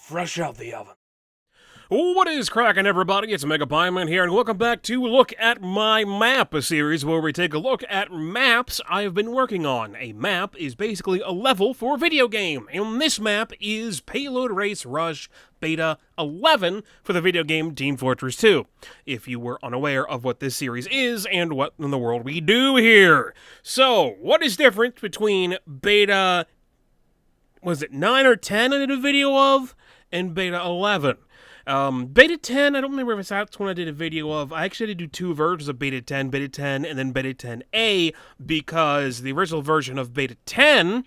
fresh out the oven. What is cracking, everybody? It's Mega Pieman here, and welcome back to Look at My Map, a series where we take a look at maps I have been working on. A map is basically a level for a video game, and this map is Payload Race Rush Beta 11 for the video game Team Fortress 2, if you were unaware of what this series is and what in the world we do here. So, what is different between Beta, was it 9 or 10 I did a video of, and Beta 11? Beta 10, I don't remember if that's when I did a video of. I actually did do two versions of Beta 10, and then Beta 10A, because the original version of Beta 10,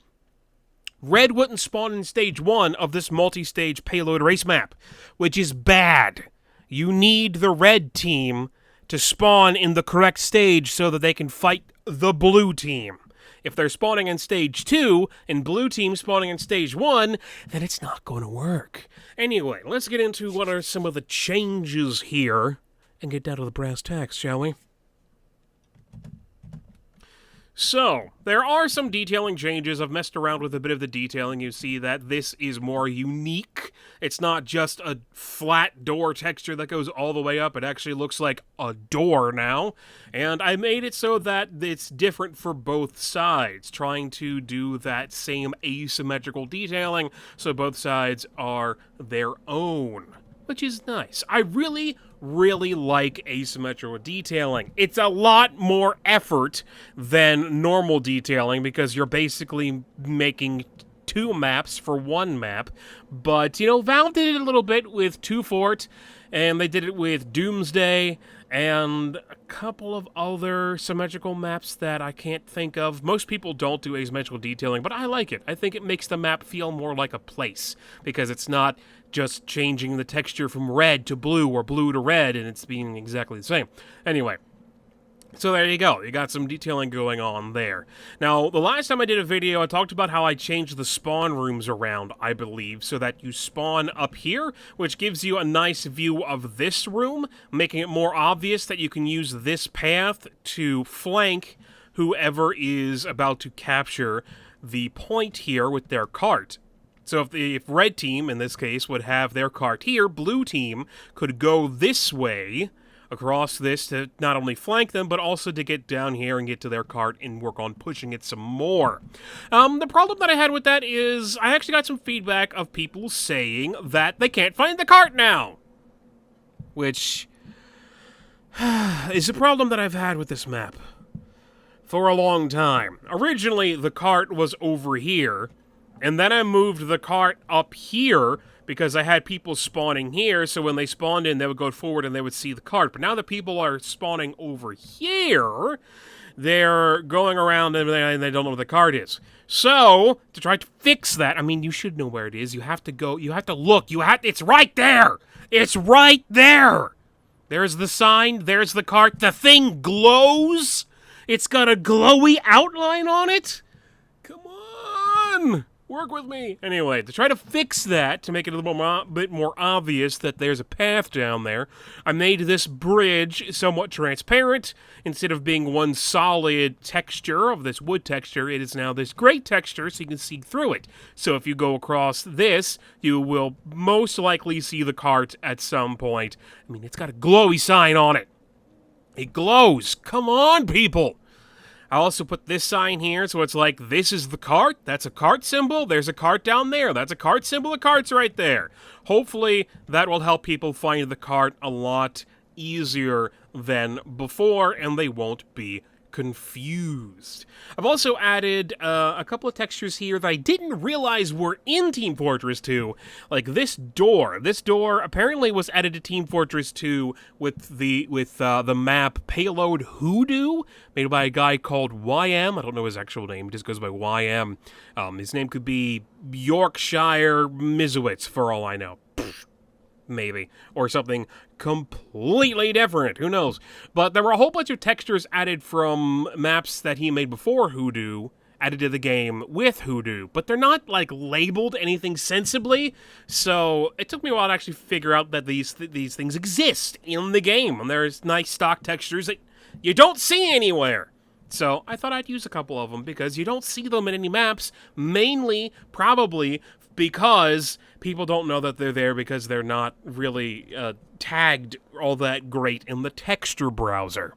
Red wouldn't spawn in Stage 1 of this multi-stage payload race map, which is bad. You need the Red team to spawn in the correct stage so that they can fight the Blue team. If they're spawning in Stage 2 and Blue team spawning in Stage 1, then it's not going to work. Anyway, let's get into what are some of the changes here and get down to the brass tacks, shall we? So, there are some detailing changes. I've messed around with a bit of the detailing. You see that this is more unique. It's not just a flat door texture that goes all the way up. It actually looks like a door now. And I made it so that it's different for both sides, trying to do that same asymmetrical detailing so both sides are their own, which is nice. I really like asymmetrical detailing. It's a lot more effort than normal detailing because you're basically making two maps for one map. But, you know, Valve did it a little bit with Two Fort, and they did it with Doomsday, and a couple of other symmetrical maps that I can't think of. Most people don't do asymmetrical detailing, but I like it. I think it makes the map feel more like a place, because it's not just changing the texture from red to blue or blue to red, and it's being exactly the same. Anyway, so there you go. You got some detailing going on there. Now, the last time I did a video, I talked about how I changed the spawn rooms around, I believe, so that you spawn up here, which gives you a nice view of this room, making it more obvious that you can use this path to flank whoever is about to capture the point here with their cart. So if Red team, in this case, would have their cart here, Blue team could go this way, across this, to not only flank them, but also to get down here and get to their cart and work on pushing it some more. The problem that I had with that is I actually got some feedback of people saying that they can't find the cart now, which is a problem that I've had with this map for a long time. Originally, the cart was over here, and then I moved the cart up here because I had people spawning here, so when they spawned in, they would go forward and they would see the cart. But now that people are spawning over here, they're going around and they don't know where the cart is. So, to try to fix that, I mean, you should know where it is. You have to go, you have to look, it's right there! It's right there! There's the sign, there's the cart, the thing glows! It's got a glowy outline on it! Come on! Work with me! Anyway, to try to fix that, to make it a little bit more obvious that there's a path down there, I made this bridge somewhat transparent. Instead of being one solid texture of this wood texture, it is now this gray texture so you can see through it. So if you go across this, you will most likely see the cart at some point. I mean, it's got a glowy sign on it. It glows! Come on, people! I also put this sign here, so it's like, this is the cart, that's a cart symbol, there's a cart down there, that's a cart symbol, a cart's right there. Hopefully, that will help people find the cart a lot easier than before, and they won't be confused. I've also added a couple of textures here that I didn't realize were in Team Fortress 2, like this door. This door apparently was added to Team Fortress 2 with the map Payload Hoodoo, made by a guy called YM. I don't know his actual name, it just goes by YM. His name could be Yorkshire Mizowitz, for all I know. Maybe, or something completely different, who knows. But there were a whole bunch of textures added from maps that he made before Hoodoo, added to the game with Hoodoo, but they're not, like, labeled anything sensibly, so it took me a while to actually figure out that these things exist in the game, and there's nice stock textures that you don't see anywhere. So I thought I'd use a couple of them, because you don't see them in any maps, mainly, probably, because people don't know that they're there because they're not really tagged all that great in the texture browser.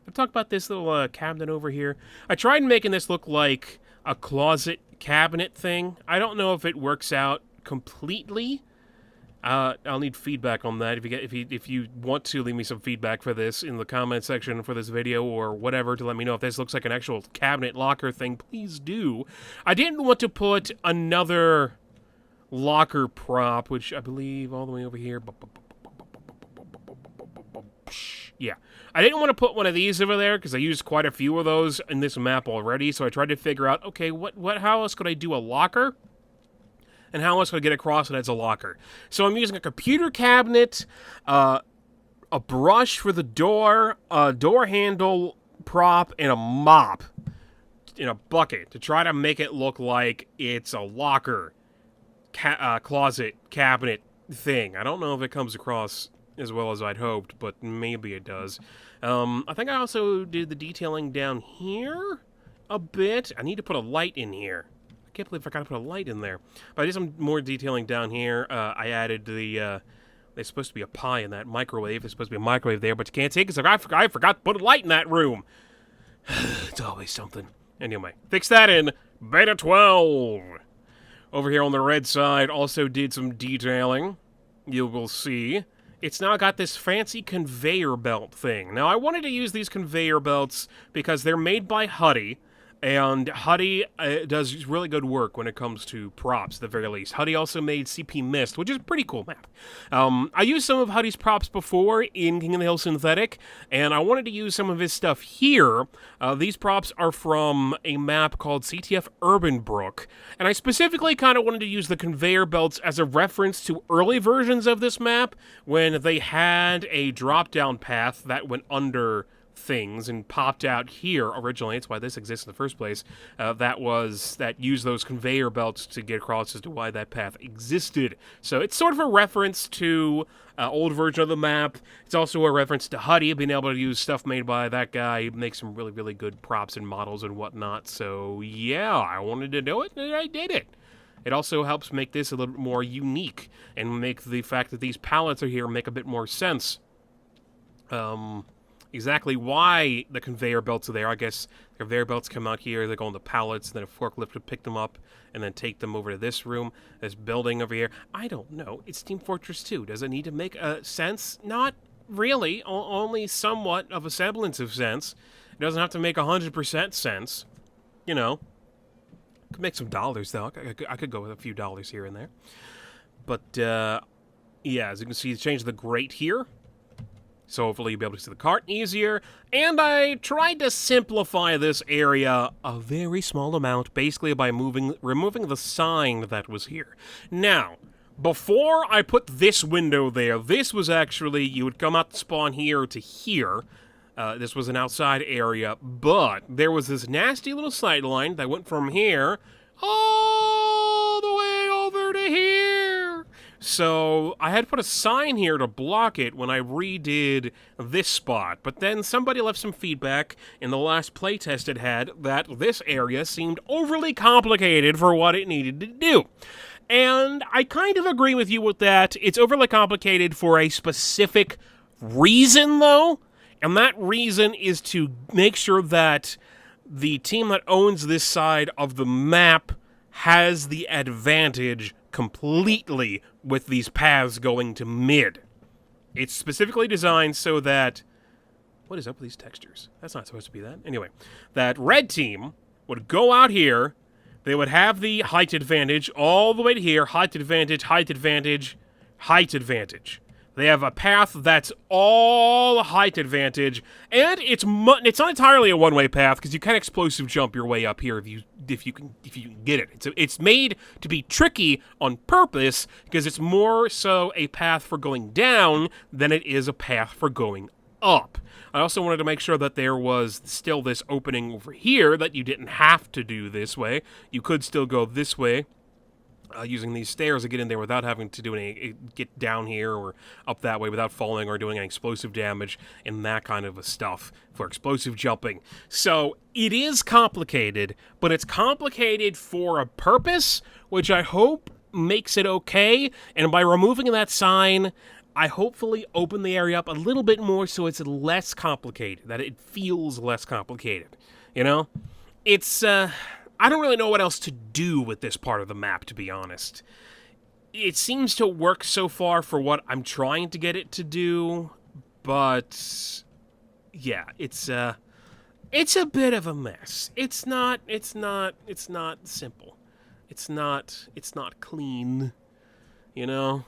I'll talk about this little cabinet over here. I tried making this look like a closet cabinet thing. I don't know if it works out completely. I'll need feedback on that. If you want to leave me some feedback for this in the comment section for this video or whatever to let me know if this looks like an actual cabinet locker thing, please do. I didn't want to put another locker prop, which I believe all the way over here. Yeah. I didn't want to put one of these over there because I used quite a few of those in this map already, so I tried to figure out, okay, how else could I do a locker? And how else could I get across it as a locker? So I'm using a computer cabinet, a brush for the door, a door handle prop, and a mop in a bucket to try to make it look like it's a locker, closet, cabinet thing. I don't know if it comes across as well as I'd hoped, but maybe it does. I think I also did the detailing down here a bit. I need to put a light in here. I can't believe I forgot to put a light in there. But I did some more detailing down here. I added the, there's supposed to be a pie in that microwave. There's supposed to be a microwave there, but you can't see it because I forgot to put a light in that room. It's always something. Anyway, fix that in Beta 12. Over here on the red side, also did some detailing. You will see. It's now got this fancy conveyor belt thing. Now, I wanted to use these conveyor belts because they're made by Huddy, and Huddy does really good work when it comes to props, at the very least. Huddy also made CP Mist, which is a pretty cool map. I used some of Huddy's props before in King of the Hill Synthetic, and I wanted to use some of his stuff here. These props are from a map called CTF Urbanbrook, and I specifically kind of wanted to use the conveyor belts as a reference to early versions of this map when they had a drop-down path that went under things and popped out here originally. That's why this exists in the first place. That used those conveyor belts to get across as to why that path existed. So it's sort of a reference to old version of the map. It's also a reference to Huddy being able to use stuff made by that guy, make some really, really good props and models and whatnot. So yeah, I wanted to do it and I did it. It also helps make this a little bit more unique and make the fact that these pallets are here make a bit more sense. Exactly why the conveyor belts are there. I guess the conveyor belts come out here, they go on the pallets, and then a forklift would pick them up and then take them over to this room, this building over here. I don't know. It's Team Fortress 2. Does it need to make sense? Not really. Only somewhat of a semblance of sense. It doesn't have to make 100% sense. You know. Could make some dollars, though. I could go with a few dollars here and there. But, yeah, as you can see, change the grate here. So hopefully you'll be able to see the cart easier. And I tried to simplify this area a very small amount, basically by removing the sign that was here. Now, before I put this window there, this was actually, you would come out the spawn here to here. This was an outside area, but there was this nasty little sight line that went from here all the way over to here. So I had to put a sign here to block it when I redid this spot, but then somebody left some feedback in the last playtest it had that this area seemed overly complicated for what it needed to do. And I kind of agree with you with that. It's overly complicated for a specific reason, though, and that reason is to make sure that the team that owns this side of the map has the advantage completely with these paths going to mid. It's specifically designed so that... What is up with these textures? That's not supposed to be that. Anyway, that red team would go out here, they would have the height advantage all the way to here, height advantage, height advantage, height advantage. They have a path that's all height advantage, and it's not entirely a one-way path because you can explosive jump your way up here if you can get it. It's made to be tricky on purpose because it's more so a path for going down than it is a path for going up. I also wanted to make sure that there was still this opening over here that you didn't have to do this way. You could still go this way. using these stairs to get in there without having to do get down here or up that way without falling or doing any explosive damage and that kind of stuff for explosive jumping. So it is complicated, but it's complicated for a purpose, which I hope makes it okay. And by removing that sign, I hopefully open the area up a little bit more so it's less complicated, that it feels less complicated. You know? It's, I don't really know what else to do with this part of the map, to be honest. It seems to work so far for what I'm trying to get it to do, but yeah, it's a bit of a mess. It's not simple. It's not clean, you know?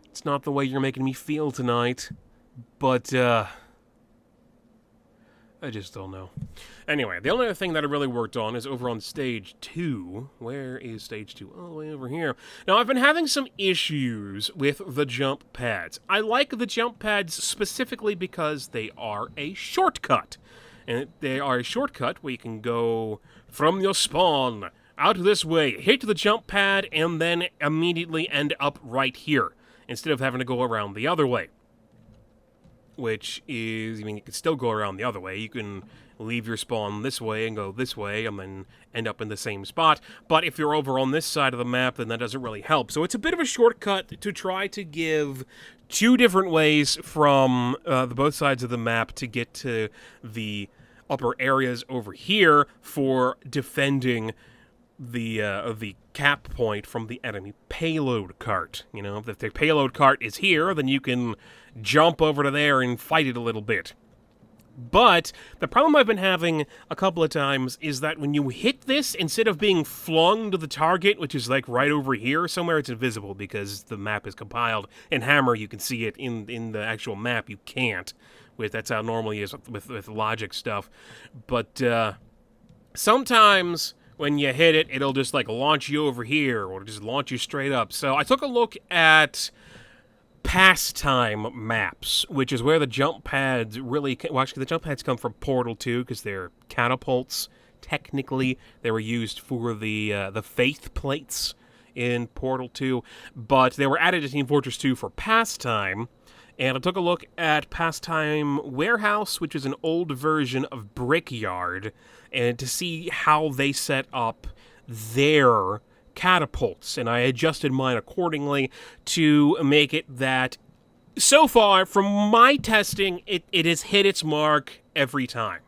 It's not the way you're making me feel tonight, but I just don't know. Anyway, the only other thing that I really worked on is over on Stage 2. Where is Stage 2? All the way over here. Now, I've been having some issues with the jump pads. I like the jump pads specifically because they are a shortcut. And they are a shortcut where you can go from your spawn out this way, hit the jump pad, and then immediately end up right here, instead of having to go around the other way. Which is, I mean, you can still go around the other way. You can leave your spawn this way and go this way and then end up in the same spot. But if you're over on this side of the map, then that doesn't really help. So it's a bit of a shortcut to try to give two different ways from both sides of the map to get to the upper areas over here for defending the cap point from the enemy payload cart. You know, if the payload cart is here, then you can jump over to there and fight it a little bit. But the problem I've been having a couple of times is that when you hit this, instead of being flung to the target, which is like right over here somewhere, it's invisible because the map is compiled. In Hammer, you can see it. In the actual map, you can't. That's how it normally is with logic stuff. But sometimes when you hit it, it'll just like launch you over here or just launch you straight up. So I took a look at pastime maps, which is where the jump pads really... Well, actually, the jump pads come from Portal 2 because they're catapults. Technically, they were used for the faith plates in Portal 2, but they were added to Team Fortress 2 for pastime. And I took a look at Pastime Warehouse, which is an old version of Brickyard, and to see how they set up their catapults. And I adjusted mine accordingly to make it that, so far, from my testing, it has hit its mark every time.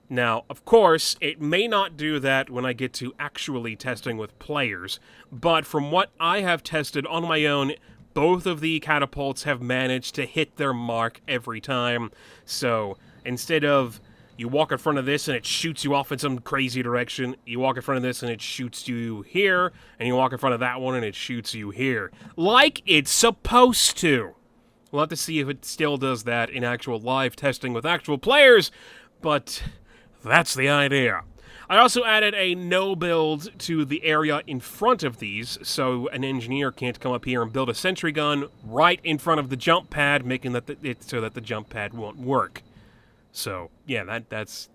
Now, of course, it may not do that when I get to actually testing with players, but from what I have tested on my own, both of the catapults have managed to hit their mark every time. So, instead of you walk in front of this and it shoots you off in some crazy direction, you walk in front of this and it shoots you here, and you walk in front of that one and it shoots you here. Like it's supposed to. We'll have to see if it still does that in actual live testing with actual players, but that's the idea. I also added a no build to the area in front of these, so an engineer can't come up here and build a sentry gun right in front of the jump pad, making that so that the jump pad won't work. So yeah, that's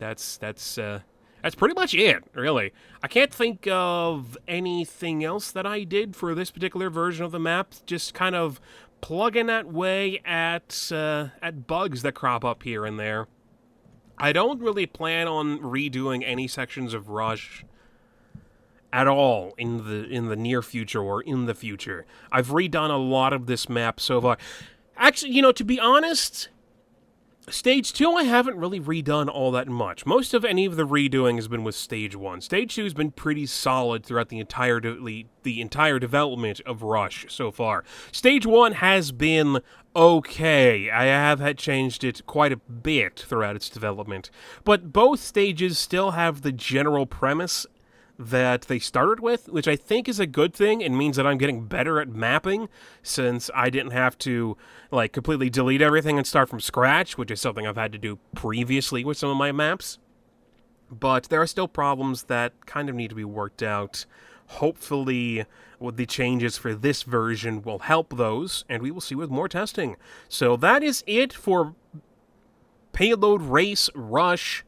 pretty much it, really. I can't think of anything else that I did for this particular version of the map. Just kind of plugging that way at bugs that crop up here and there. I don't really plan on redoing any sections of Rush at all in the near future or in the future. I've redone a lot of this map so far. Actually, you know, to be honest, Stage 2 I haven't really redone all that much. Most of any of the redoing has been with Stage 1. Stage 2 has been pretty solid throughout the entire development of Rush so far. Stage 1 has been okay. I have had changed it quite a bit throughout its development. But both stages still have the general premise that they started with, which I think is a good thing and means that I'm getting better at mapping, since I didn't have to like completely delete everything and start from scratch, which is something I've had to do previously with some of my maps. But there are still problems that kind of need to be worked out. Hopefully, with the changes for this version will help those, and we will see with more testing. So that is it for Payload Race Rush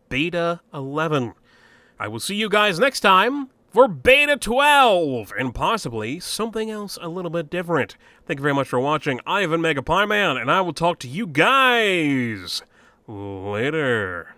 Beta 11. I will see you guys next time for for Beta 12, and possibly something else a little bit different. Thank you very much for watching. I have been Mega Pie Man, and I will talk to you guys later.